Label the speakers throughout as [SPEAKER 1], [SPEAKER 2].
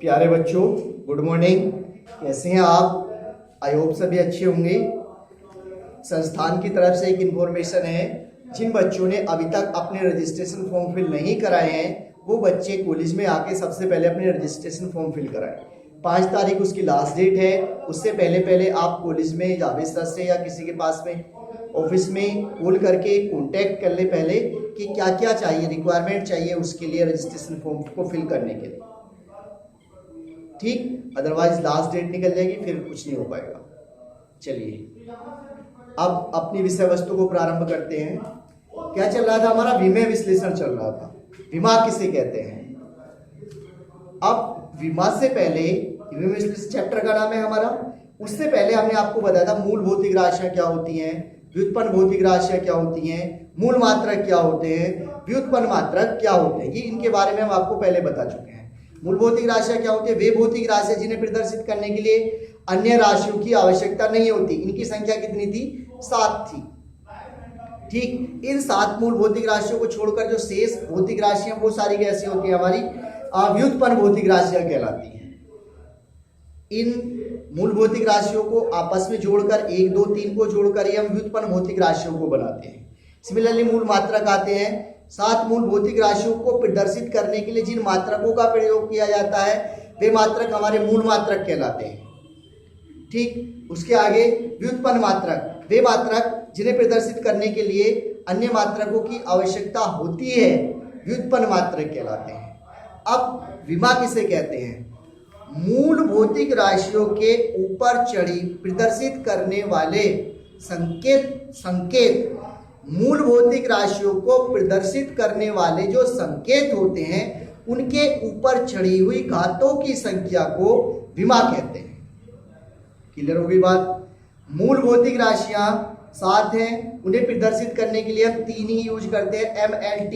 [SPEAKER 1] प्यारे बच्चों, good morning. कैसे हैं आप? आई होप सभी अच्छे होंगे। संस्थान की तरफ से एक इन्फॉर्मेशन है, जिन बच्चों ने अभी तक अपने रजिस्ट्रेशन फॉर्म फिल नहीं कराए हैं वो बच्चे कॉलेज में आके सबसे पहले अपने रजिस्ट्रेशन फॉर्म फिल कराएं। 5 तारीख उसकी लास्ट डेट है। उससे पहले पहले आप कॉलेज में जावेद सर से या किसी के पास में ऑफिस में कॉल करके कांटेक्ट कर ले पहले कि क्या क्या चाहिए, रिक्वायरमेंट चाहिए उसके लिए रजिस्ट्रेशन फॉर्म को फिल करने के लिए। ठीक, अदरवाइज लास्ट डेट निकल जाएगी, फिर कुछ नहीं हो पाएगा। चलिए अब अपनी विषय वस्तु को प्रारंभ करते हैं। क्या चल रहा था हमारा? विमय विश्लेषण चल रहा था। विमा किसे कहते हैं? अब विमा से पहले विमय विश्लेषण चैप्टर का नाम है हमारा। उससे पहले हमने आपको बताया था मूल भौतिक राशियां क्या होती हैं, व्युत्पन्न भौतिक राशियां क्या होती हैं, मूल मात्रक क्या होते हैं, व्युत्पन्न मात्रक क्या होते हैं। ये इनके बारे में हम आपको पहले बता चुके हैं। मूल भौतिक राशियां क्या होती है? वे भौतिक राशियां जिन्हें प्रदर्शित करने के लिए अन्य राशियों की आवश्यकता नहीं होती। इनकी संख्या कितनी थी? 7 थी। ठीक, इन 7 मूल भौतिक राशियों को छोड़कर जो शेष भौतिक राशियां वो सारी कैसी होती है? हमारी व्युत्पन्न भौतिक राशियां कहलाती हैं। इन मूल भौतिक राशियों को आपस में जोड़कर 1, 2, 3 को जोड़कर हम व्युत्पन्न भौतिक राशियों को बनाते हैं। सिमिलरली मूल मात्रक आते हैं। 7 मूल भौतिक राशियों को प्रदर्शित करने के लिए जिन मात्रकों का प्रयोग किया जाता है वे मात्रक हमारे मूल मात्रक कहलाते हैं। ठीक, उसके आगे व्युत्पन्न मात्रक, वे मात्रक जिन्हें प्रदर्शित करने के लिए अन्य मात्रकों की आवश्यकता होती है, व्युत्पन्न मात्रक कहलाते हैं। अब विमा किसे कहते हैं? मूल भौतिक राशियों के ऊपर चढ़ी प्रदर्शित करने वाले संकेत मूल भौतिक राशियों को प्रदर्शित करने वाले जो संकेत होते हैं उनके ऊपर चढ़ी हुई घातों की संख्या को विमा कहते हैं। क्लियर हो गई बात? मूल भौतिक राशियां 7 हैं, उन्हें प्रदर्शित करने के लिए हम 3 ही यूज करते हैं, MLT।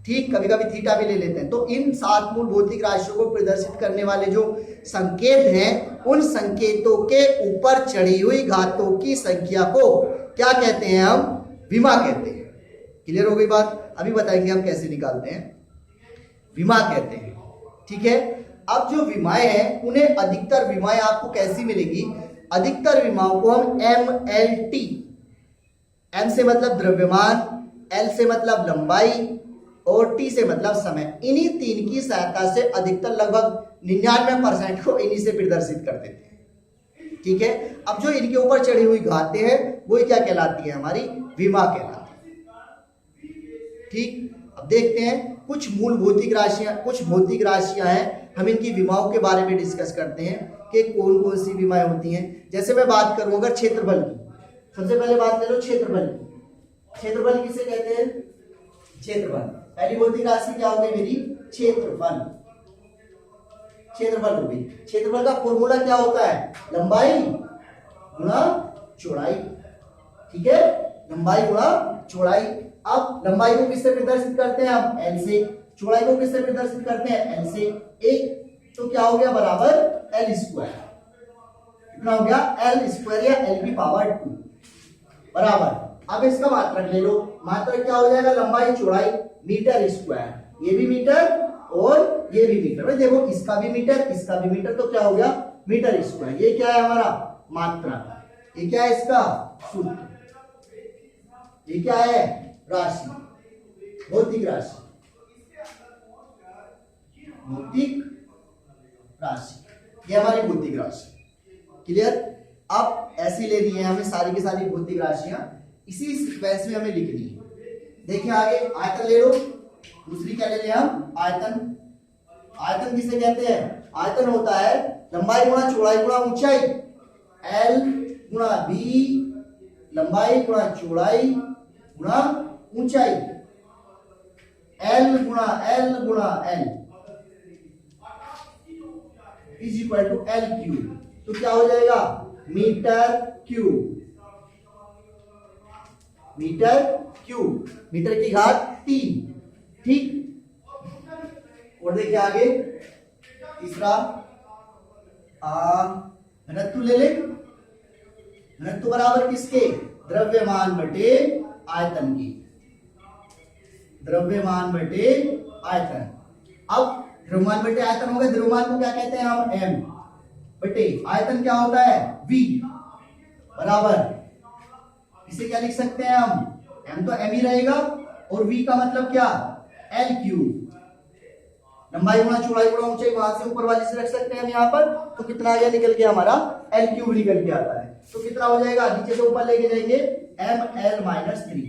[SPEAKER 1] ठीक, कभी कभी थीटा भी ले लेते हैं। तो इन 7 मूल भौतिक राशियों को प्रदर्शित करने वाले जो संकेत हैं उन संकेतों के ऊपर चढ़ी हुई घातों की संख्या को क्या कहते हैं? हम विमा कहते हैं। क्लियर हो गई बात? अभी बताएंगे हम कैसे निकालते हैं। विमा कहते हैं। ठीक है, अब जो विमाएं हैं उन्हें अधिकतर विमाएं आपको कैसी मिलेगी? अधिकतर विमाओं को हम MLT, M से मतलब द्रव्यमान, L से मतलब लंबाई और T से मतलब समय, इन्हीं 3 की सहायता से अधिकतर लगभग 99% को इन्हीं से प्रदर्शित कर देते हैं। ठीक है, अब जो इनके ऊपर चढ़ी हुई घातें हैं वो क्या कहलाती है? हमारी विमा कहलाती है। ठीक, अब देखते हैं कुछ मूल भौतिक राशियां, कुछ भौतिक राशियां हैं, हम इनकी विमाओं के बारे में डिस्कस करते हैं कि कौन कौन सी विमाएं होती हैं। जैसे मैं बात करूं अगर क्षेत्रफल की, सबसे पहले बात ले लो क्षेत्रफल की। क्षेत्रफल किसे कहते हैं? क्षेत्रफल, पहली भौतिक राशि क्या हो गई मेरी? क्षेत्रफल। क्षेत्रफल हो गई। क्षेत्रफल का फॉर्मूला क्या होता है? लंबाई गुणा चौड़ाई। ठीक है, लंबाई गुणा चौड़ाई। अब लंबाई को किससे प्रदर्शित करते हैं? हम L से। चौड़ाई को किससे प्रदर्शित करते हैं? L से। एक तो क्या हो गया? बराबर L स्क्वायर। कितना हो गया? L स्क्वायर या L की पावर 2 बराबर। अब इसका मात्रक ले लो। मात्रक क्या हो जाएगा? लंबाई चौड़ाई मीटर स्क्वायर। ये भी मीटर और ये भी मीटर। भाई देखो, इसका भी मीटर, इसका भी मीटर, तो क्या हो गया? Metre square. ये क्या है? हमारा मात्रक। ये क्या है? इसका सूत्र। ये क्या है? राशि, भौतिक राशि, भौतिक राशि। ये हमारी भौतिक राशि। क्लियर? अब ऐसी लेनी है हमें सारी की सारी भौतिक राशियां, इसी सीक्वेंस में हमें लिखनी है। देखिए आगे आयतन ले लो। दूसरी क्या ले लें हम? आयतन। आयतन किसे कहते हैं? आयतन होता है लंबाई गुणा चौड़ाई गुणा ऊंचाई। L गुणा B, लंबाई गुणा चौड़ाई गुणा ऊंचाई। L गुणा L is equal to L cube. तो क्या हो जाएगा? Metre cube. Metre cube, metre की घात 3। ठीक, और देखिए आगे तीसरा घनत्व ले ले। घनत्व बराबर किसके? द्रव्यमान बटे आयतन की। द्रव्यमान बटे आयतन। अब द्रव्यमान बटे आयतन हो गया। द्रव्यमान को क्या कहते हैं हम? m बटे आयतन क्या होता है? v बराबर, इसे क्या लिख सकते हैं हम? m तो m ही रहेगा और v का मतलब क्या? l cube. लंबाई गुणा चौड़ाई गुणा ऊंचाई, वहां से ऊपर वाली से रख सकते हैं हम यहाँ पर। तो कितना आ गया निकल के हमारा? l क्यूब निकल के आता है। तो कितना हो जाएगा? नीचे से ऊपर लेके जाएंगे ml-3।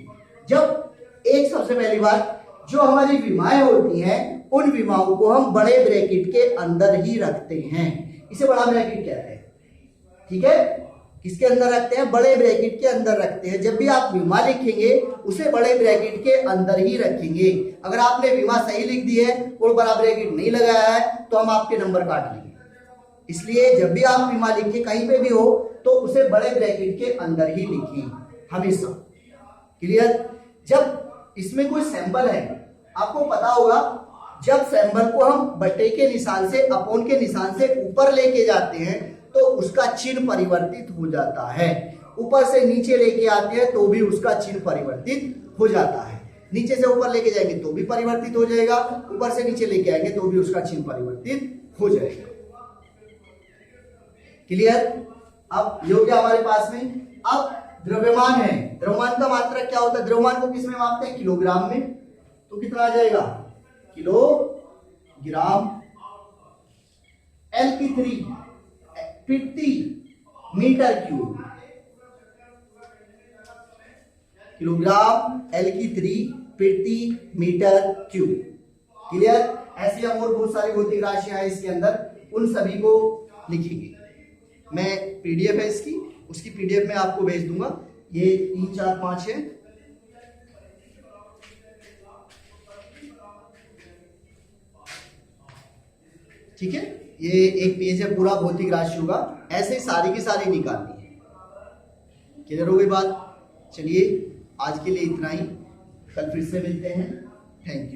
[SPEAKER 1] जब एक सबसे पहली बात, जो हमारी विमाएं होती हैं उन विमाओं को हम बड़े ब्रैकेट के अंदर ही रखते हैं, इसे बड़ा ब्रैकेट कहते हैं। ठीक है, किसके अंदर रखते हैं? बड़े ब्रैकेट के अंदर रखते हैं। जब भी आप विमा लिखेंगे उसे बड़े ब्रैकेट के अंदर ही रखेंगे। अगर आपने विमा सही लिख दी है और बड़ा ब्रैकेट नहीं लगाया है तो हम आपके नंबर काट लेंगे। इसलिए जब भी आप विमा लिखें कहीं पे भी हो तो उसे बड़े ब्रैकेट के अंदर ही लिखें हमेशा। क्लियर? जब इसमें कोई सैंपल है, आपको पता होगा, जब सैंपल को हम बटे के निशान से अपॉन के निशान से ऊपर लेके जाते हैं तो उसका चिन्ह परिवर्तित हो जाता है। ऊपर से नीचे लेके आते हैं तो भी उसका चिन्ह परिवर्तित हो जाता है। नीचे से ऊपर लेके जाएंगे तो भी परिवर्तित हो जाएगा, ऊपर से नीचे लेके आएंगे तो भी उसका चिन्ह परिवर्तित हो जाएगा। क्लियर? अब ये हो गया हमारे पास में। अब द्रव्यमान है। द्रव्यमान का मात्रक क्या होता है? द्रव्यमान को किस में मापते हैं? किलोग्राम में। तो कितना आ जाएगा? किलोग्राम। L की 3 प्रति मीटर क्यूब। किलोग्राम L की 3 प्रति मीटर क्यूब। क्लियर? ऐसी हम और बहुत सारी भौतिक राशियां हैं इसके अंदर, उन सभी को लिखेंगे। मैं पीडीएफ है इसकी, उसकी पीडीएफ में आपको भेज दूंगा। ये 3, 4, 5 है। ठीक है, ये एक पेज है पूरा भौतिक राशियों का, ऐसे सारी की सारी निकालनी है। क्लियर हो गई बात? चलिए आज के लिए इतना ही, कल फिर से मिलते हैं। Thank you.